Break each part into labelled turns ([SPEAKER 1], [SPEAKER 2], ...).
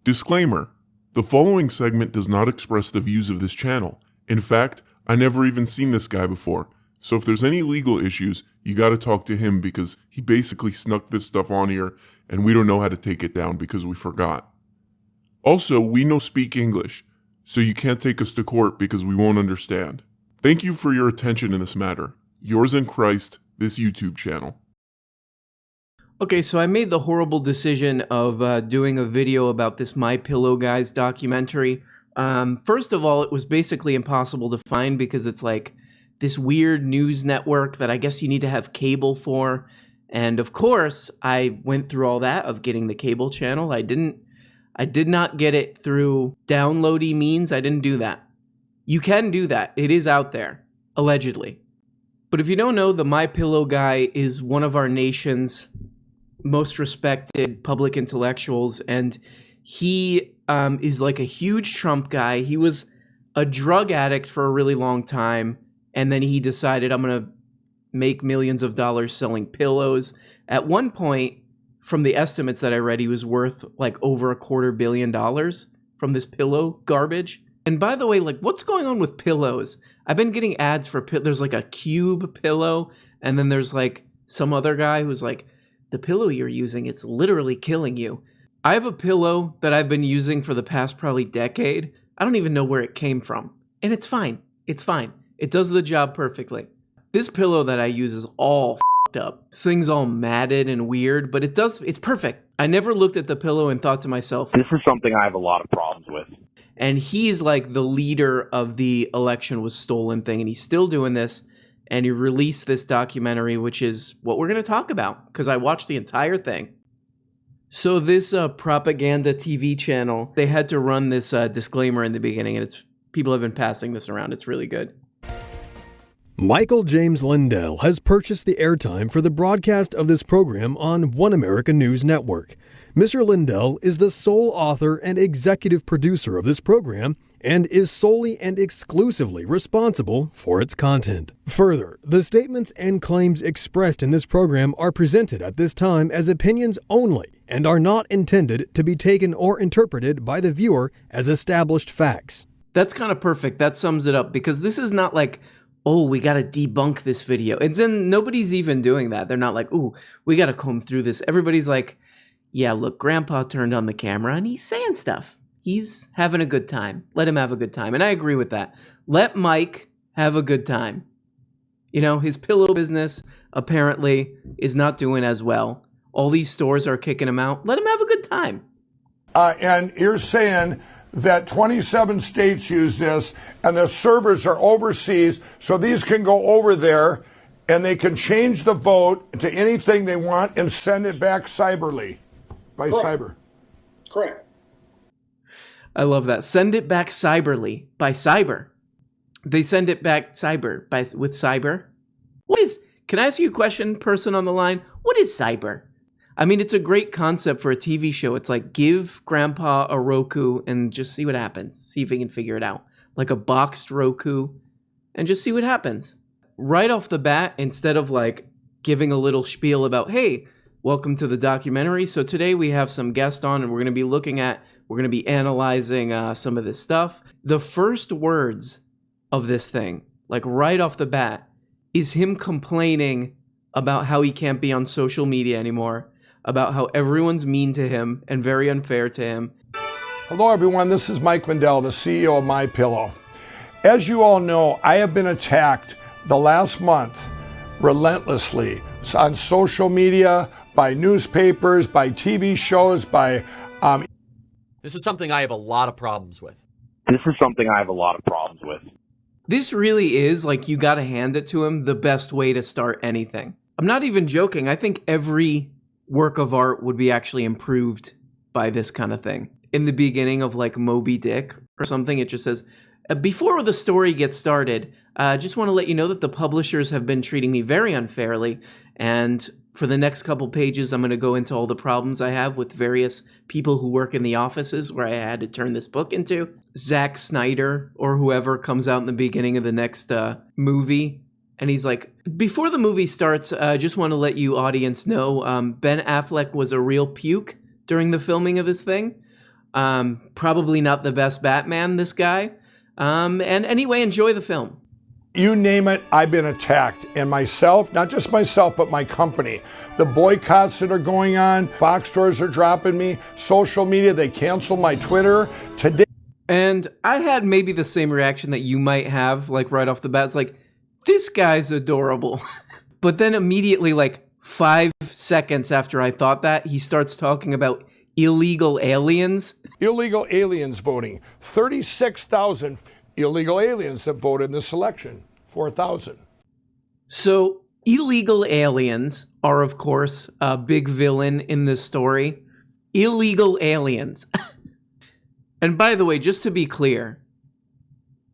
[SPEAKER 1] Disclaimer: the following segment does not express the views of this channel. In fact, I never even seen this guy before, so if there's any legal issues, you gotta talk to him because he basically snuck this stuff on here and we don't know how to take it down because we forgot. Also, we no speak English, so you can't take us to court because we won't understand. Thank you for your attention in this matter. Yours in Christ, this YouTube channel.
[SPEAKER 2] Okay, so I made the horrible decision of doing a video about this My Pillow Guys documentary. First of all, it was basically impossible to find because it's like this weird news network that I guess you need to have cable for. And of course, I went through all that of getting the cable channel. I did not get it through downloady means. I didn't do that. You can do that. It is out there, allegedly. But if you don't know, the My Pillow guy is one of our nation's most respected public intellectuals, and he is like a huge Trump guy. He was a drug addict for a really long time, and then he decided, I'm going to make millions of dollars selling pillows. At one point, from the estimates that I read, he was worth like over $250 million from this pillow garbage. And by the way, like, what's going on with pillows? I've been getting ads for there's like a cube pillow, and then there's like some other guy who's like, the pillow you're using, it's literally killing you. I have a pillow that I've been using for the past probably decade. I don't even know where it came from. And it's fine. It's fine. It does the job perfectly. This pillow that I use is all f***ed up. This thing's all matted and weird, but it's perfect. I never looked at the pillow and thought to myself,
[SPEAKER 3] this is something I have a lot of problems with.
[SPEAKER 2] And he's like the leader of the election was stolen thing, and he's still doing this. And he released this documentary, which is what we're going to talk about, because I watched the entire thing. So this propaganda TV channel, they had to run this disclaimer in the beginning, and people have been passing this around. It's really good.
[SPEAKER 4] Michael James Lindell has purchased the airtime for the broadcast of this program on One America News Network. Mr. Lindell is the sole author and executive producer of this program and is solely and exclusively responsible for its content. Further, the statements and claims expressed in this program are presented at this time as opinions only and are not intended to be taken or interpreted by the viewer as established facts.
[SPEAKER 2] That's kind of perfect. That sums it up, because this is not like, oh, we got to debunk this video. And then nobody's even doing that. They're not like, ooh, we got to comb through this. Everybody's like, yeah, look, Grandpa turned on the camera and he's saying stuff. He's having a good time. Let him have a good time. And I agree with that. Let Mike have a good time. You know, his pillow business apparently is not doing as well. All these stores are kicking him out. Let him have a good time.
[SPEAKER 5] And you're saying that 27 states use this and the servers are overseas, so these can go over there and they can change the vote to anything they want and send it back cyberly by cyber.
[SPEAKER 6] Correct.
[SPEAKER 2] I love that. Send it back cyberly by cyber. They send it back with cyber. Can I ask you a question, person on the line? What is cyber? I mean, it's a great concept for a TV show. It's like, give Grandpa a Roku and just see what happens. See if he can figure it out. Like a boxed Roku, and just see what happens. Right off the bat, instead of like giving a little spiel about, hey, welcome to the documentary. So today we have some guests on and we're going to be analyzing some of this stuff. The first words of this thing, like right off the bat, is him complaining about how he can't be on social media anymore, about how everyone's mean to him and very unfair to him.
[SPEAKER 5] Hello, everyone. This is Mike Lindell, the CEO of My Pillow. As you all know, I have been attacked the last month relentlessly on social media, by newspapers, by TV shows, by...
[SPEAKER 7] This is something I have a lot of problems with.
[SPEAKER 2] This really is, like, you gotta hand it to him, the best way to start anything. I'm not even joking. I think every work of art would be actually improved by this kind of thing. In the beginning of like Moby Dick or something, it just says, before the story gets started, I just want to let you know that the publishers have been treating me very unfairly. And for the next couple pages, I'm going to go into all the problems I have with various people who work in the offices where I had to turn this book into. Zack Snyder or whoever comes out in the beginning of the next movie. And he's like, before the movie starts, I just want to let you audience know Ben Affleck was a real puke during the filming of this thing. Probably not the best Batman, this guy. And anyway, enjoy the film.
[SPEAKER 5] You name it, I've been attacked. And myself, not just myself, but my company. The boycotts that are going on, box stores are dropping me, social media, they canceled my Twitter. Today.
[SPEAKER 2] And I had maybe the same reaction that you might have, like right off the bat. It's like, this guy's adorable. But then immediately, like 5 seconds after I thought that, he starts talking about illegal aliens.
[SPEAKER 5] Illegal aliens voting. 36,000 illegal aliens that voted in this election. 4,000.
[SPEAKER 2] So illegal aliens are, of course, a big villain in this story. Illegal aliens. And by the way, just to be clear,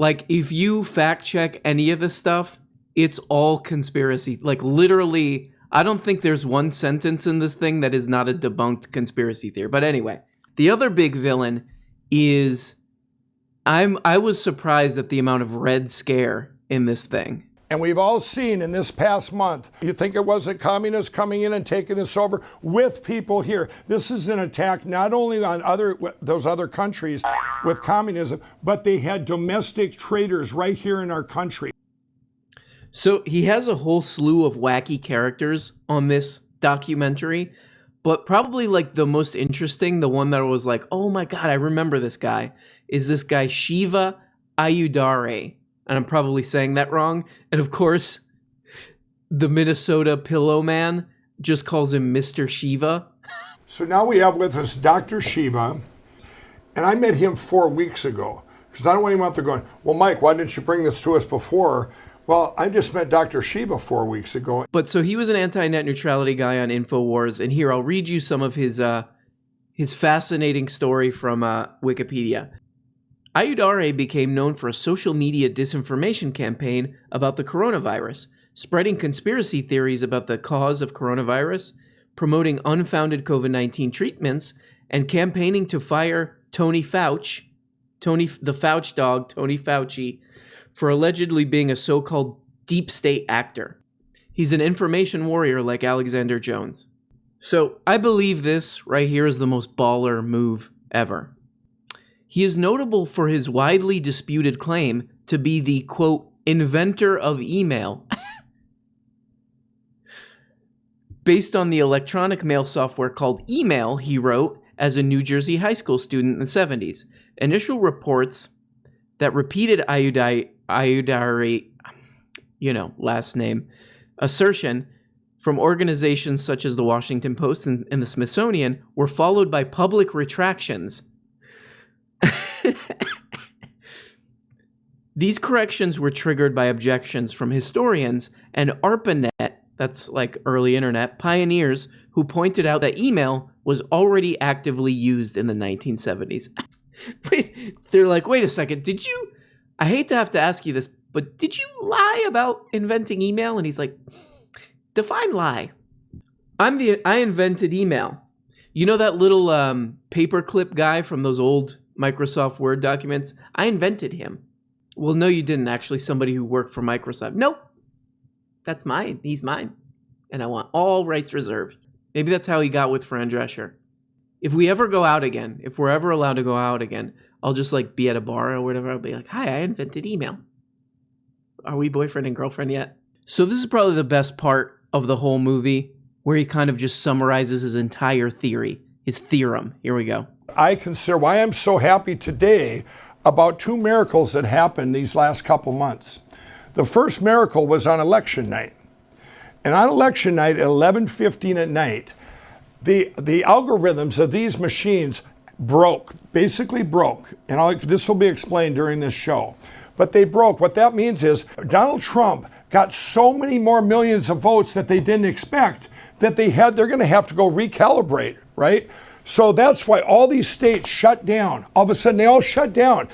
[SPEAKER 2] like if you fact check any of this stuff, it's all conspiracy. Like literally, I don't think there's one sentence in this thing that is not a debunked conspiracy theory. But anyway, the other big villain is I was surprised at the amount of Red Scare in this thing.
[SPEAKER 5] And we've all seen in this past month, you think it wasn't communists coming in and taking this over with people here. This is an attack not only on those other countries with communism, but they had domestic traitors right here in our country.
[SPEAKER 2] So he has a whole slew of wacky characters on this documentary, but probably like the most interesting, the one that was like, oh my God, I remember this guy, is this guy Shiva Ayudare. And I'm probably saying that wrong. And of course, the Minnesota Pillow Man just calls him Mr. Shiva.
[SPEAKER 5] So now we have with us Dr. Shiva, and I met him 4 weeks ago, because I don't want him out there going, well, Mike, why didn't you bring this to us before? Well, I just met Dr. Shiva 4 weeks ago.
[SPEAKER 2] But so he was an anti-net neutrality guy on InfoWars, and here I'll read you some of his fascinating story from Wikipedia. Ayudare became known for a social media disinformation campaign about the coronavirus, spreading conspiracy theories about the cause of coronavirus, promoting unfounded COVID-19 treatments, and campaigning to fire Tony Fauci, the Fauci dog, Tony Fauci, for allegedly being a so-called deep state actor. He's an information warrior like Alexander Jones. So I believe this right here is the most baller move ever. He is notable for his widely disputed claim to be the, quote, inventor of email. Based on the electronic mail software called email, he wrote, as a New Jersey high school student in the 70s. Initial reports that repeated Ayudare, last name, assertion from organizations such as the Washington Post and the Smithsonian were followed by public retractions. These corrections were triggered by objections from historians and ARPANET, that's like early internet, pioneers who pointed out that email was already actively used in the 1970s. They're like, wait a second, I hate to have to ask you this, but did you lie about inventing email? And he's like, define lie. I invented email. You know that little paperclip guy from those old Microsoft Word documents? I invented him. Well, no, you didn't. Actually, somebody who worked for Microsoft. Nope. That's mine. He's mine. And I want all rights reserved. Maybe that's how he got with Fran Drescher. If we ever go out again, if we're ever allowed to go out again, I'll just like be at a bar or whatever. I'll be like, hi, I invented email. Are we boyfriend and girlfriend yet? So this is probably the best part of the whole movie, where he kind of just summarizes his entire theory, his theorem. Here we go.
[SPEAKER 5] I consider why I'm so happy today about two miracles that happened these last couple months. The first miracle was on election night. And on election night at 11:15 at night, the algorithms of these machines basically broke. And this will be explained during this show. But they broke. What that means is Donald Trump got so many more millions of votes that they didn't expect that they're going to have to go recalibrate, right? So that's why all these states shut down. All of a sudden, they all shut down.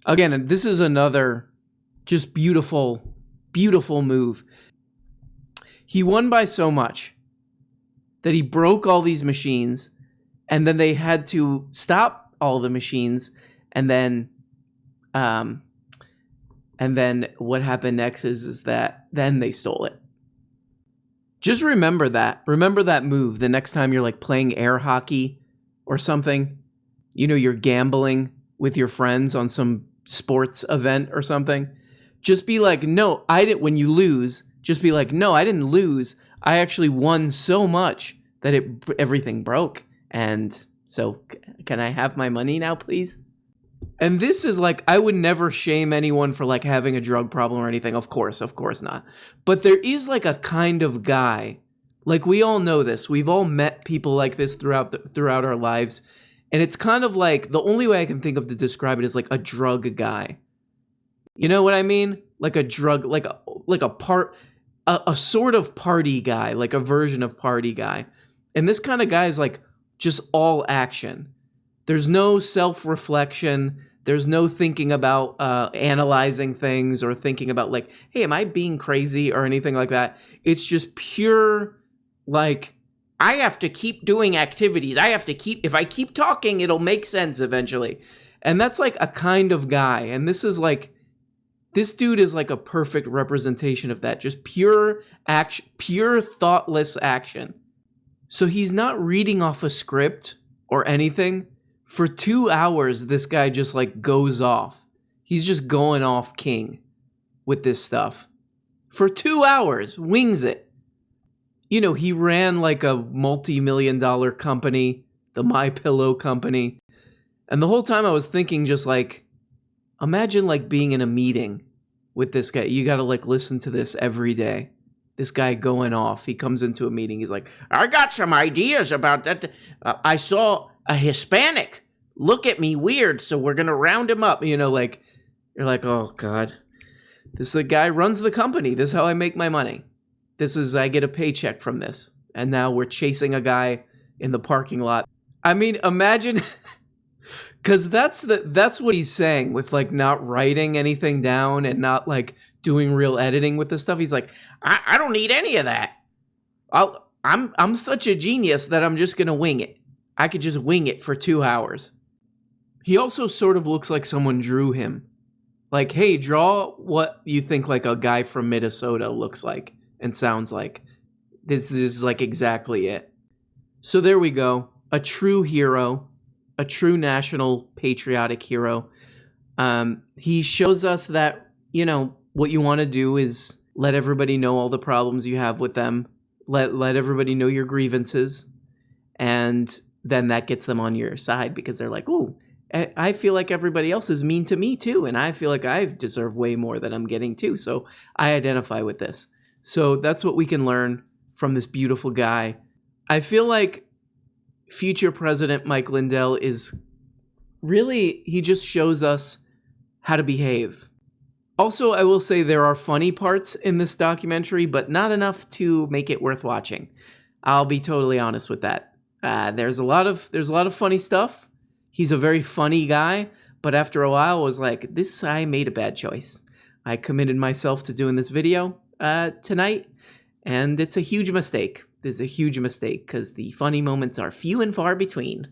[SPEAKER 2] Again, this is another just beautiful, beautiful move. He won by so much that he broke all these machines, and then they had to stop all the machines, and then what happened next is that then they stole it. Just remember that. Remember that move the next time you're like playing air hockey or something. you know, you're gambling with your friends on some sports event or something, just be like, no, I didn't. When you lose, just be like, no, I didn't lose. I actually won so much that everything broke. And so can I have my money now, please? And this is like, I would never shame anyone for like having a drug problem or anything. Of course not. But there is like a kind of guy, like we all know this. We've all met people like this throughout our lives. And it's kind of like, the only way I can think of to describe it is like a drug guy. You know what I mean? Like a drug, like a sort of party guy, like a version of party guy. And this kind of guy is like just all action. There's no self-reflection. There's no thinking about analyzing things or thinking about like, hey, am I being crazy or anything like that? It's just pure, like, I have to keep doing activities. If I keep talking, it'll make sense eventually. And that's like a kind of guy. And this dude is like a perfect representation of that. Just pure action, pure thoughtless action. So he's not reading off a script or anything. For 2 hours, this guy just like goes off. He's just going off king with this stuff. For 2 hours, wings it. You know, he ran like a multi-million-dollar company, the My Pillow company. And the whole time I was thinking just like, imagine like being in a meeting with this guy. You got to like listen to this every day. This guy going off. He comes into a meeting. He's like, I got some ideas about that. I saw a Hispanic look at me weird, so we're going to round him up. You know, like, you're like, oh, God. This is the guy runs the company. This is how I make my money. I get a paycheck from this. And now we're chasing a guy in the parking lot. I mean, imagine, because that's what he's saying with like not writing anything down and not like doing real editing with this stuff. He's like, I don't need any of that. I'm such a genius that I'm just gonna wing it. I could just wing it for 2 hours. He also sort of looks like someone drew him. Like, hey, draw what you think like a guy from Minnesota looks like and sounds like. This is like exactly it. So there we go. A true hero. A true national patriotic hero. He shows us that, you know, what you want to do is let everybody know all the problems you have with them. Let everybody know your grievances. And then that gets them on your side because they're like, ooh, I feel like everybody else is mean to me too. And I feel like I deserve way more than I'm getting too. So I identify with this. So that's what we can learn from this beautiful guy. I feel like future President Mike Lindell is really, he just shows us how to behave. Also, I will say there are funny parts in this documentary, but not enough to make it worth watching. I'll be totally honest with that. There's a lot of funny stuff. He's a very funny guy, but after a while I was like, I made a bad choice. I committed myself to doing this video tonight, and it's a huge mistake. This is a huge mistake because the funny moments are few and far between.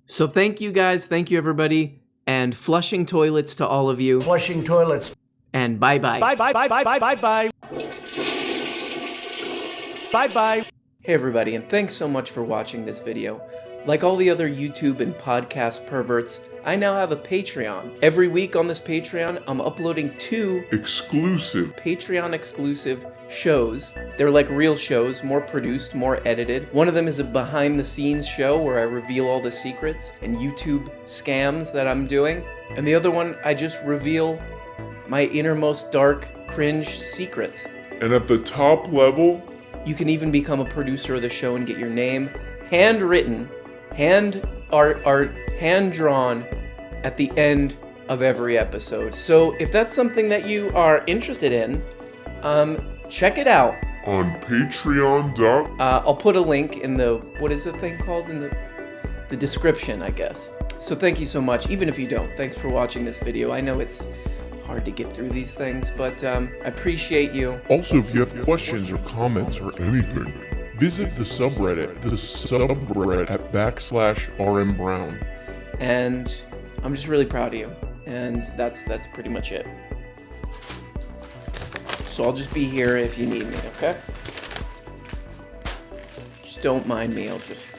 [SPEAKER 2] So thank you guys. Thank you, everybody. And flushing toilets to all of you.
[SPEAKER 6] Flushing toilets.
[SPEAKER 2] And bye-bye.
[SPEAKER 6] Bye-bye, bye-bye, bye-bye, bye. Bye-bye.
[SPEAKER 2] Hey, everybody, and thanks so much for watching this video. Like all the other YouTube and podcast perverts, I now have a Patreon. Every week on this Patreon, I'm uploading 2
[SPEAKER 1] Exclusive
[SPEAKER 2] Patreon-exclusive shows. They're like real shows, more produced, more edited. One of them is a behind-the-scenes show where I reveal all the secrets and YouTube scams that I'm doing. And the other one, I just reveal my innermost dark, cringe secrets.
[SPEAKER 1] And at the top level,
[SPEAKER 2] you can even become a producer of the show and get your name handwritten, hand art, hand-drawn at the end of every episode. So if that's something that you are interested in, check it out.
[SPEAKER 1] On Patreon.
[SPEAKER 2] I'll put a link in the, what is the thing called? In the description, I guess. So thank you so much, even if you don't. Thanks for watching this video. I know it's hard to get through these things, but I appreciate you.
[SPEAKER 1] Also, if you have questions or comments or anything, visit the subreddit at /RMBrown.
[SPEAKER 2] And I'm just really proud of you. And that's pretty much it. So I'll just be here if you need me, okay? Just don't mind me, I'll just,